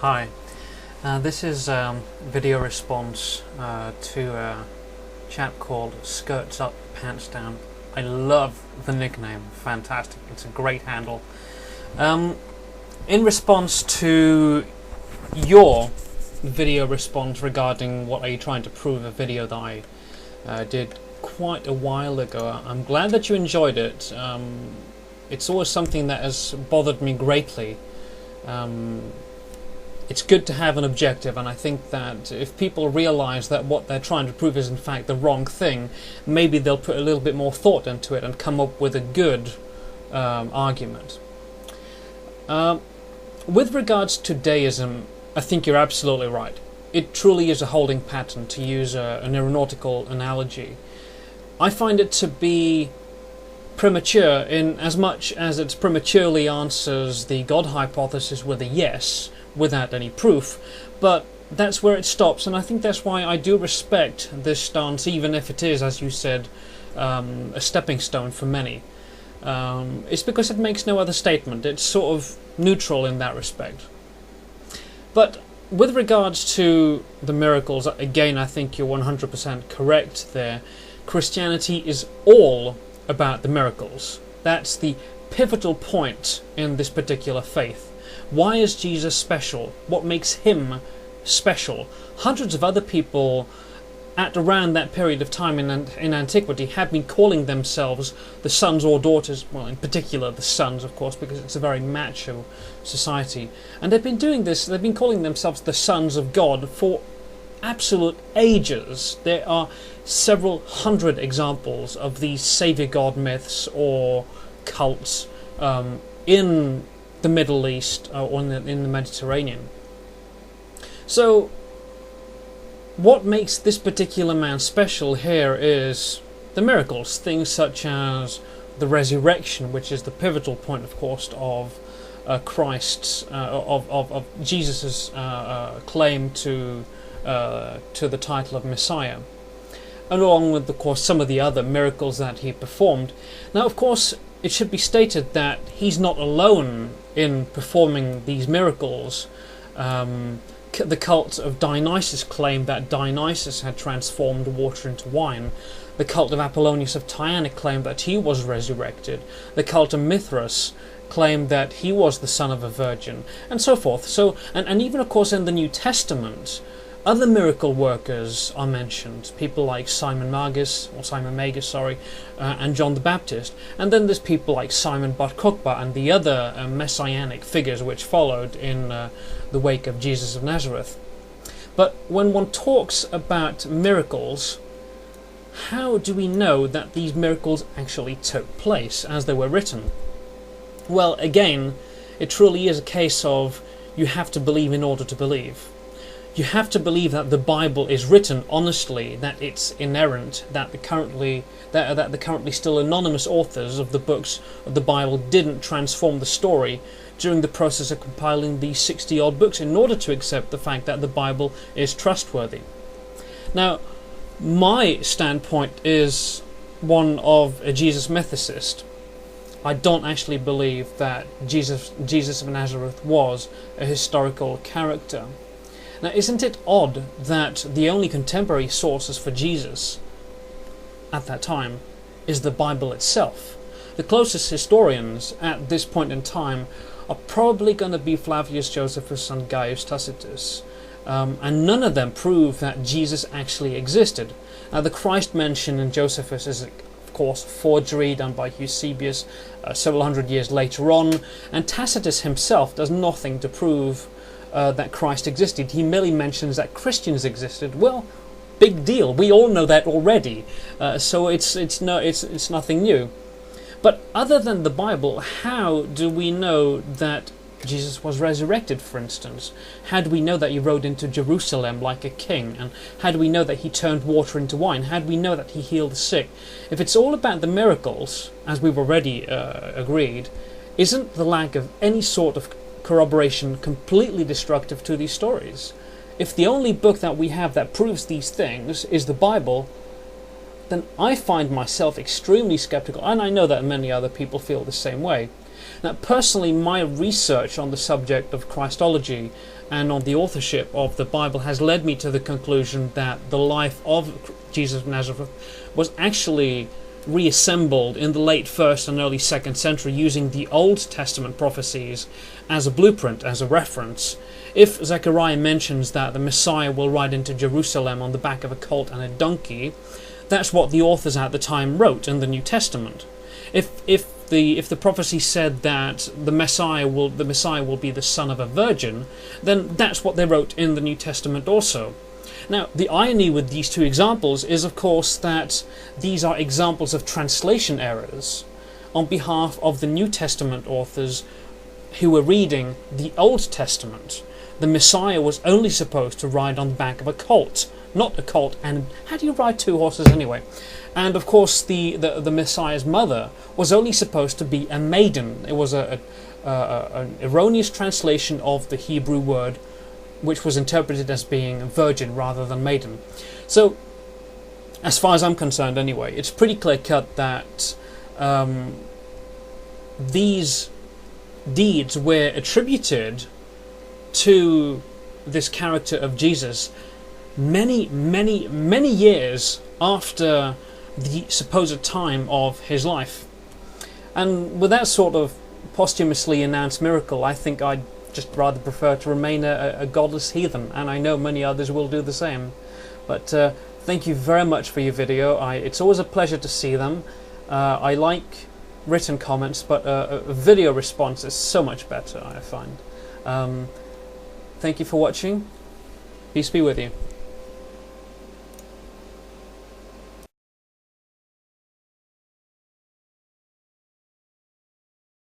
Hi, this is video response to a chap called SkirtsUpPantsDown. I love the nickname, fantastic, it's a great handle. In response to your video response regarding what are you trying to prove, a video that I did quite a while ago, I'm glad that you enjoyed it. It's always something that has bothered me greatly. It's good to have an objective, and I think that if people realise that what they're trying to prove is in fact the wrong thing, maybe they'll put a little bit more thought into it and come up with a good argument. With regards to deism, I think you're absolutely right. It truly is a holding pattern, to use an aeronautical analogy. I find it to be premature in as much as it prematurely answers the God hypothesis with a yes, without any proof, but that's where it stops, and I think that's why I do respect this stance, even if it is, as you said, a stepping stone for many. It's because it makes no other statement. It's sort of neutral in that respect. But with regards to the miracles, again, I think you're 100% correct there. Christianity is all about the miracles. That's the pivotal point in this particular faith. Why is Jesus special? What makes him special? Hundreds of other people at around that period of time in antiquity had been calling themselves the sons or daughters, well, in particular the sons, of course, because it's a very macho society. And they've been doing this, they've been calling themselves the sons of God for absolute ages. There are several hundred examples of these savior god myths or cults in the Middle East or in the Mediterranean. So what makes this particular man special here is the miracles, things such as the resurrection, which is the pivotal point, of course, of Christ's of Jesus's claim to the title of Messiah, and along with, of course, some of the other miracles that he performed. Now, of course, it should be stated that he's not alone in performing these miracles. The cult of Dionysus claimed that Dionysus had transformed water into wine. The cult of Apollonius of Tyana claimed that he was resurrected. The cult of Mithras claimed that he was the son of a virgin, and so forth. So, and even, of course, in the New Testament, other miracle workers are mentioned, people like Simon Magus, and John the Baptist. And then there's people like Simon Bar Kokhba and the other messianic figures which followed in the wake of Jesus of Nazareth. But when one talks about miracles, how do we know that these miracles actually took place as they were written? Well, again, it truly is a case of you have to believe in order to believe. You have to believe that the Bible is written honestly, that it's inerrant, that the currently still anonymous authors of the books of the Bible didn't transform the story during the process of compiling these 60-odd books in order to accept the fact that the Bible is trustworthy. Now, my standpoint is one of a Jesus mythicist. I don't actually believe that Jesus of Nazareth was a historical character. Now, isn't it odd that the only contemporary sources for Jesus at that time is the Bible itself? The closest historians at this point in time are probably going to be Flavius Josephus and Gaius Tacitus, and none of them prove that Jesus actually existed. Now, the Christ mentioned in Josephus is, of course, a forgery done by Eusebius several hundred years later on, and Tacitus himself does nothing to prove that Christ existed. He merely mentions that Christians existed. Well, big deal. We all know that already. So it's nothing new. But other than the Bible, how do we know that Jesus was resurrected, for instance? How do we know that he rode into Jerusalem like a king? And how do we know that he turned water into wine? How do we know that he healed the sick? If it's all about the miracles, as we've already agreed, isn't the lack of any sort of corroboration completely destructive to these stories? If the only book that we have that proves these things is the Bible, then I find myself extremely skeptical, and I know that many other people feel the same way. Now, personally, my research on the subject of Christology and on the authorship of the Bible has led me to the conclusion that the life of Jesus of Nazareth was actually reassembled in the late 1st and early 2nd century using the Old Testament prophecies as a blueprint, as a reference. If Zechariah mentions that the Messiah will ride into Jerusalem on the back of a colt and a donkey, that's what the authors at the time wrote in the New Testament. If the prophecy said that the Messiah will be the son of a virgin, then that's what they wrote in the New Testament also. Now, the irony with these two examples is, of course, that these are examples of translation errors on behalf of the New Testament authors who were reading the Old Testament. The Messiah was only supposed to ride on the back of a colt, not a colt. And how do you ride two horses anyway? And of course, the Messiah's mother was only supposed to be a maiden. It was an erroneous translation of the Hebrew word, which was interpreted as being virgin rather than maiden. So, as far as I'm concerned anyway, it's pretty clear-cut that these deeds were attributed to this character of Jesus many years after the supposed time of his life. And with that sort of posthumously announced miracle, I think I'd just rather prefer to remain a godless heathen, and I know many others will do the same. But thank you very much for your video. It's always a pleasure to see them. I like written comments, but a video response is so much better, I find. Thank you for watching. Peace be with you.